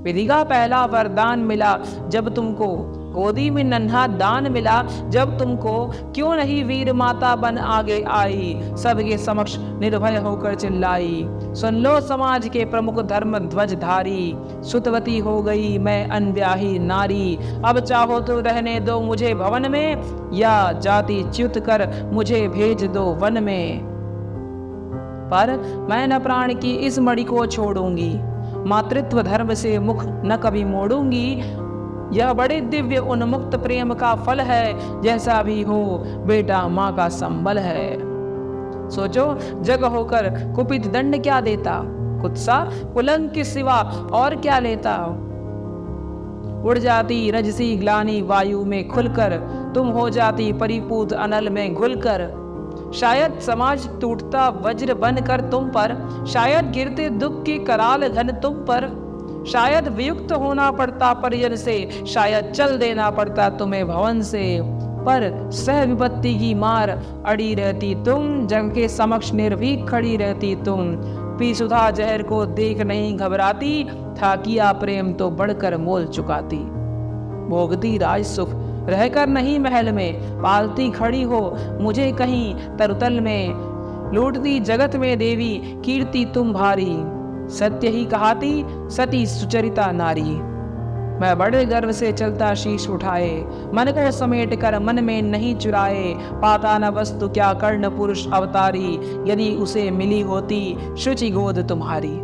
विधि का पहला वरदान मिला जब तुमको, गोदी में नन्हा दान मिला जब तुमको, क्यों नहीं वीर माता बन आगे आई, सबके समक्ष निर्भय होकर चिल्लाई। सुन लो समाज के प्रमुख धर्म ध्वजधारी, सुतवती हो गई मैं अनब्याही नारी, अब चाहो तो रहने दो मुझे भवन में, या जाति च्युत कर मुझे भेज दो वन में। पर मैं न प्राण की इस मणि को छोड़ूंगी, मातृत्व धर्म से मुख न कभी मोड़ूंगी। यह बड़े दिव्य उन्मुक्त प्रेम का फल है, जैसा भी हो बेटा माँ का संबल है। सोचो जग होकर कुपित दंड क्या देता, कुत्सा कुलंक के सिवा और क्या लेता। उड़ जाती रजसी ग्लानि वायु में खुलकर, तुम हो जाती परिपूत अनल में घुलकर। शायद समाज टूटता वज्र बनकर तुम पर, शायद गिरते दुख के कराल घन तुम पर, शायद वियुक्त होना पड़ता परिजन से, शायद चल देना पड़ता तुम्हें भवन से। पर सह विपत्ति की मार अड़ी रहती तुम, जग के समक्ष निर्भीक खड़ी रहती तुम। पी सुधा जहर को देख नहीं घबराती, था किया प्रेम तो बढ़कर मोल चुकाती। भोगती राज सुख रहकर नहीं महल में, पालती खड़ी हो मुझे कहीं तरुतल में। लूटती जगत में देवी कीर्ति तुम भारी, सत्य ही कहाती सती सुचरिता नारी। मैं बड़े गर्व से चलता शीश उठाए, मन को समेट कर मन में नहीं चुराए। पाता न वस्तु क्या कर्ण पुरुष अवतारी, यदि उसे मिली होती शुचि गोद तुम्हारी।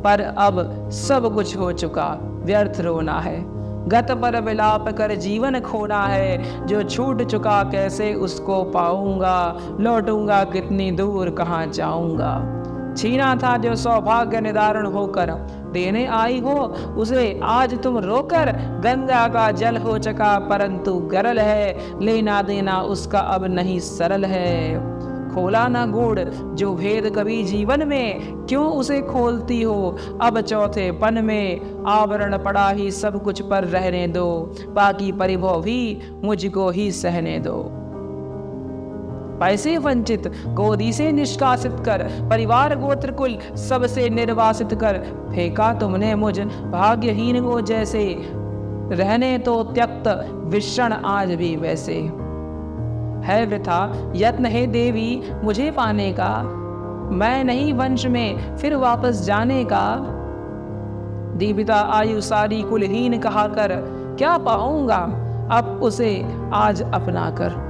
पर अब सब कुछ हो चुका, व्यर्थ रोना है, गत पर विलाप कर जीवन खोना है। जो छूट चुका कैसे उसको पाऊंगा, लौटूंगा कितनी दूर कहाँ जाऊंगा। छीना था जो सौभाग्य निदारण होकर, देने आई हो उसे आज तुम रोकर। गंगा का जल हो चका परंतु गरल है, लेना देना उसका अब नहीं सरल है। खोला ना गूढ़ जो भेद कभी जीवन में, क्यों उसे खोलती हो अब चौथे पन में। आवरण पड़ा ही सब कुछ पर रहने दो, बाकी परिभव भी मुझको ही सहने दो। पैसे वंचित गोदी से निष्कासित कर, परिवार गोत्र कुल सबसे निर्वासित कर। फेंका तुमने मुझ भाग्यहीन को जैसे, रहने तो त्यक्त विषण आज भी वैसे। है वृथा यत्न है देवी मुझे पाने का, मैं नहीं वंश में फिर वापस जाने का। दीपिता आयु सारी कुलहीन कहा कर, क्या पाऊंगा अब उसे आज अपना कर।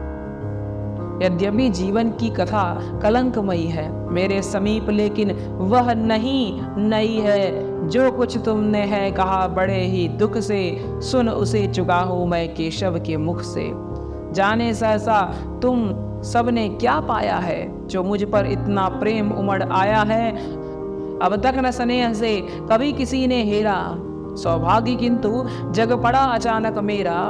यद्यपि जीवन की कथा कलंकमयी है मेरे समीप, लेकिन वह नहीं नई है। जो कुछ तुमने है कहा बड़े ही दुख से, सुन उसे चुका हूं मैं केशव के मुख से। जाने सहसा तुम सबने क्या पाया है, जो मुझ पर इतना प्रेम उमड़ आया है। अब तक न स्नेह से कभी किसी ने हेरा, सौभाग्य किंतु जग पड़ा अचानक मेरा।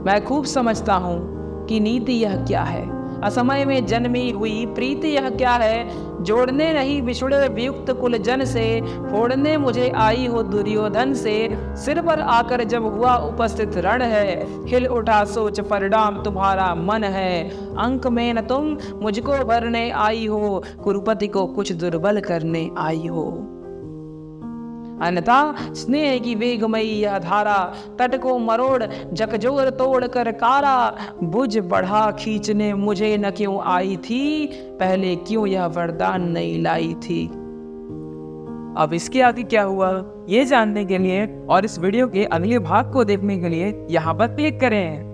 मैं खूब समझता हूँ कि नीति यह क्या है, असमय में जन्मी हुई प्रीति यह क्या है। जोड़ने नहीं बिछुड़े वियुक्त कुल जन से, फोड़ने मुझे आई हो दुर्योधन से। सिर पर आकर जब हुआ उपस्थित रण है, हिल उठा सोच परिणाम तुम्हारा मन है। अंक में न तुम मुझको भरने आई हो, कुरुपति को कुछ दुर्बल करने आई हो। अन्यथा स्नेह की वेगमयी यह धारा, तट को मरोड़ जकजोर तोड़ कर कारा। बुझ बढ़ा खींचने मुझे न क्यों आई थी, पहले क्यों यह वरदान नहीं लाई थी। अब इसके आगे क्या हुआ ये जानने के लिए और इस वीडियो के अगले भाग को देखने के लिए यहाँ पर क्लिक करें।